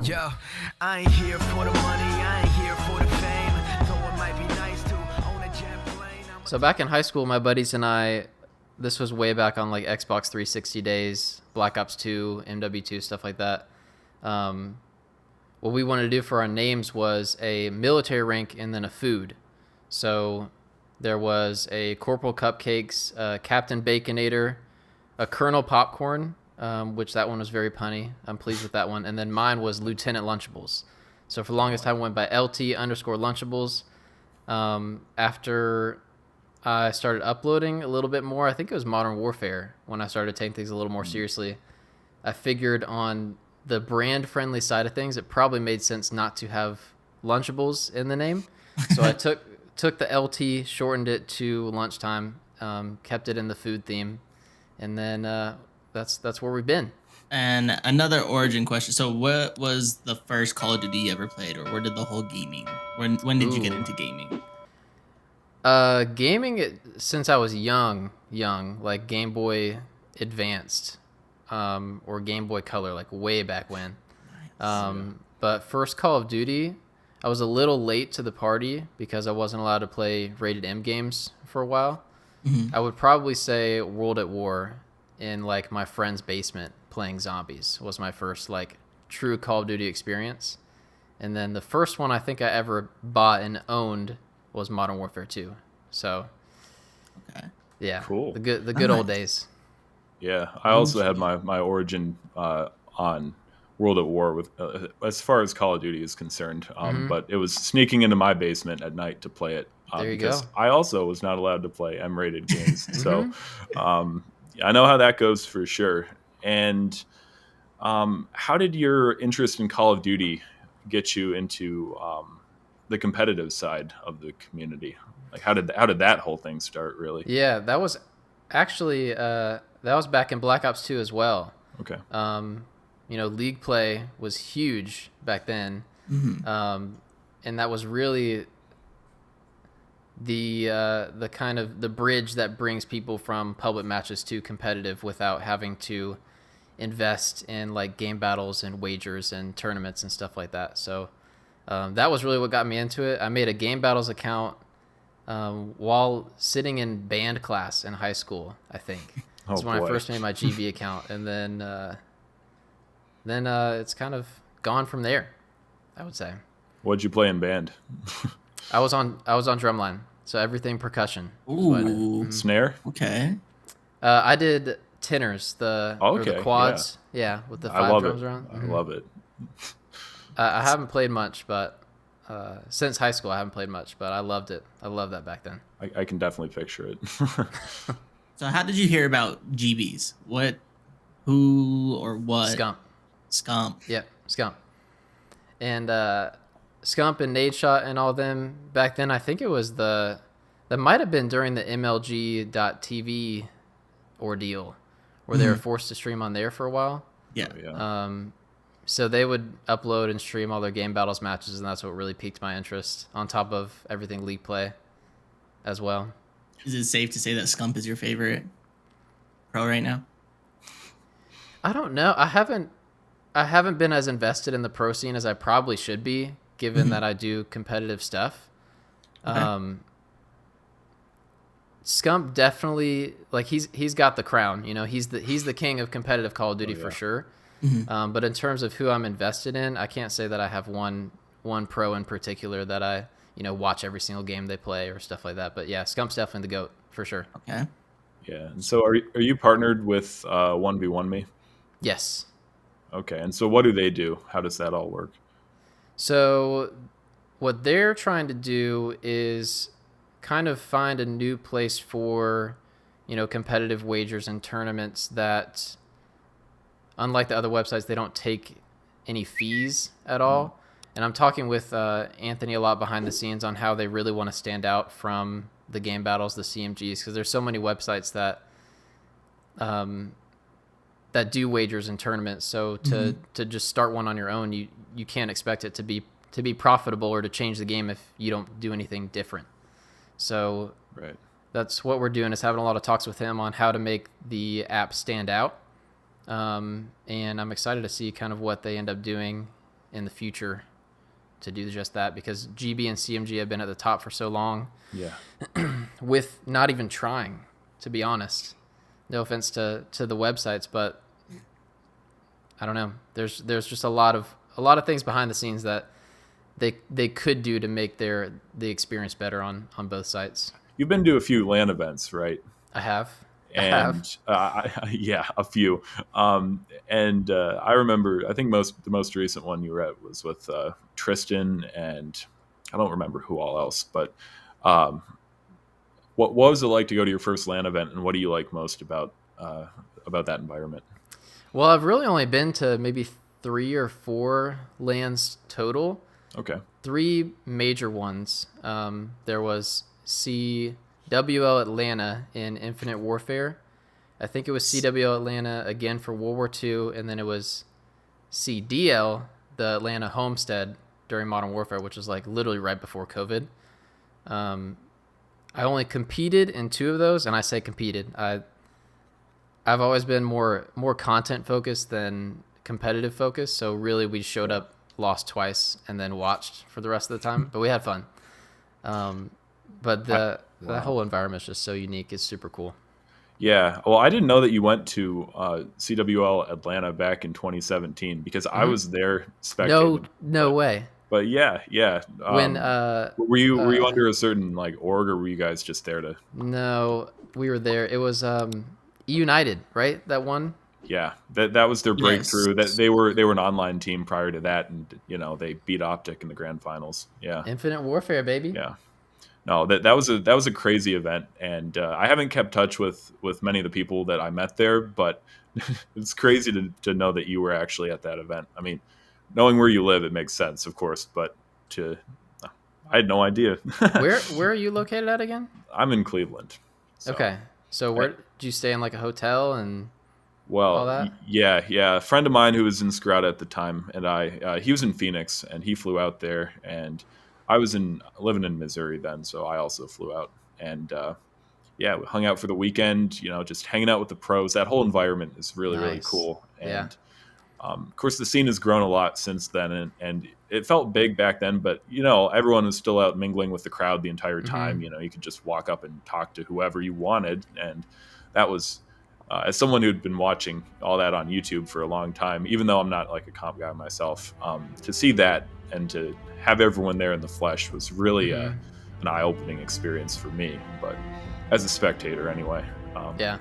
Yo, I ain't here for the money, I ain't here for the fame. Though it might be nice to own a jet plane. So back in high school, my buddies and I, this was way back on like Xbox 360 days, Black Ops 2, MW2, stuff like that. What we wanted to do for our names was a military rank and then a food. So there was a Corporal Cupcakes, Captain Baconator, a Colonel Popcorn, which that one was very punny. I'm pleased with that one. And then mine was Lieutenant Lunchables. So for the longest time, I went by LT_Lunchables. After I started uploading a little bit more, I think it was Modern Warfare, when I started taking things a little more seriously. I figured on the brand-friendly side of things, it probably made sense not to have Lunchables in the name. So I took the LT, shortened it to Lunchtime, kept it in the food theme, and then that's where we've been. And another origin question. So what was the first Call of Duty you ever played, or where did the whole gaming, when did you get into gaming? Gaming, since I was young, like Game Boy Advanced, or Game Boy Color, like way back when. Nice. But first Call of Duty, I was a little late to the party because I wasn't allowed to play rated M games for a while. Mm-hmm. I would probably say World at War in like my friend's basement playing zombies was my first like true Call of Duty experience. And then the first one I think I ever bought and owned was Modern Warfare 2. So, okay, yeah, cool. The good old days. Yeah, I also had my origin on World at War with as far as Call of Duty is concerned, but it was sneaking into my basement at night to play it because I also was not allowed to play M-rated games. So I know how that goes for sure. And how did your interest in Call of Duty get you into the competitive side of the community? Like how did that whole thing start, really? Yeah, that was actually that was back in Black Ops 2 as well. Okay. League play was huge back then. Mm-hmm. And that was really the kind of the bridge that brings people from public matches to competitive without having to invest in like game battles and wagers and tournaments and stuff like that. So that was really what got me into it. I made a game battles account while sitting in band class in high school, I think. That's when I first made my GB account, and then it's kind of gone from there, I would say. What'd you play in band? I was on drumline, so everything percussion. Ooh, snare. Okay. I did tenors, or the quads. Yeah, with the 5 drums around. I love it. I haven't played much, but since high school I haven't played much, but I loved it. I loved that back then. I can definitely picture it. So how did you hear about GBs? What, who, or what? Scump. Yep, Scump. And Scump and Nadeshot and all them back then, I think it was that might have been during the MLG.TV ordeal where they were forced to stream on there for a while. Yeah. So they would upload and stream all their game battles matches, and that's what really piqued my interest on top of everything League play as well. Is it safe to say that Scump is your favorite pro right now? I don't know. I haven't been as invested in the pro scene as I probably should be, given that I do competitive stuff. Okay. Scump definitely, like, he's got the crown. He's the king of competitive Call of Duty for sure. Mm-hmm. But in terms of who I'm invested in, I can't say that I have one pro in particular that I watch every single game they play or stuff like that. But yeah, Scump's definitely the GOAT for sure. Okay. Yeah. And so are you partnered with 1v1me? Yes. Okay. And so what do they do? How does that all work? So what they're trying to do is kind of find a new place for, competitive wagers and tournaments that, unlike the other websites, they don't take any fees at all. And I'm talking with Anthony a lot behind the scenes on how they really want to stand out from the game battles, the CMGs, because there's so many websites that do wagers and tournaments. So to just start one on your own, you can't expect it to be profitable or to change the game if you don't do anything different. So that's what we're doing, is having a lot of talks with him on how to make the app stand out. And I'm excited to see kind of what they end up doing in the future to do just that, because GB and CMG have been at the top for so long. Yeah. With not even trying, to be honest. No offense to the websites, but I don't know. There's just a lot of things behind the scenes that they could do to make the experience better on both sites. You've been to a few LAN events, right? I have. And yeah, a few. And I remember, I think the most recent one you were at was with Tristan, and I don't remember who all else. But what was it like to go to your first LAN event, and what do you like most about that environment? Well, I've really only been to maybe 3 or 4 LANs total. Okay. 3 major ones. There was CWL Atlanta in Infinite Warfare. I think it was CWL Atlanta again for World War II, and then it was CDL, the Atlanta Homestead, during Modern Warfare, which was like literally right before COVID. I only competed in 2 of those, and I say competed. I've always been more content focused than competitive focused, so really we showed up, lost twice, and then watched for the rest of the time, but we had fun. But the whole environment is just so unique. It's super cool. Yeah. Well, I didn't know that you went to CWL Atlanta back in 2017, because I was there spectating. No way. But yeah. When were you under a certain like org, or were you guys just there to? No, we were there. It was United, right? That one. Yeah, that was their breakthrough. Yes. That they were an online team prior to that, and they beat Optic in the grand finals. Yeah. Infinite Warfare, baby. Yeah. No, that was a crazy event, and I haven't kept touch with many of the people that I met there, but it's crazy to know that you were actually at that event. I mean, knowing where you live, it makes sense, of course, but I had no idea. Where are you located at again? I'm in Cleveland. So. Okay, so where did you stay, in like a hotel and all that? Yeah. A friend of mine who was in SKIRATA at the time, and he was in Phoenix, and he flew out there, and I was living in Missouri then, so I also flew out, and we hung out for the weekend. Just hanging out with the pros. That whole environment is really really cool, and of course the scene has grown a lot since then, and it felt big back then, but everyone was still out mingling with the crowd the entire time. You could just walk up and talk to whoever you wanted, and that was. As someone who'd been watching all that on YouTube for a long time, even though I'm not like a comp guy myself, to see that and to have everyone there in the flesh was really an eye-opening experience for me, but as a spectator anyway. Yeah,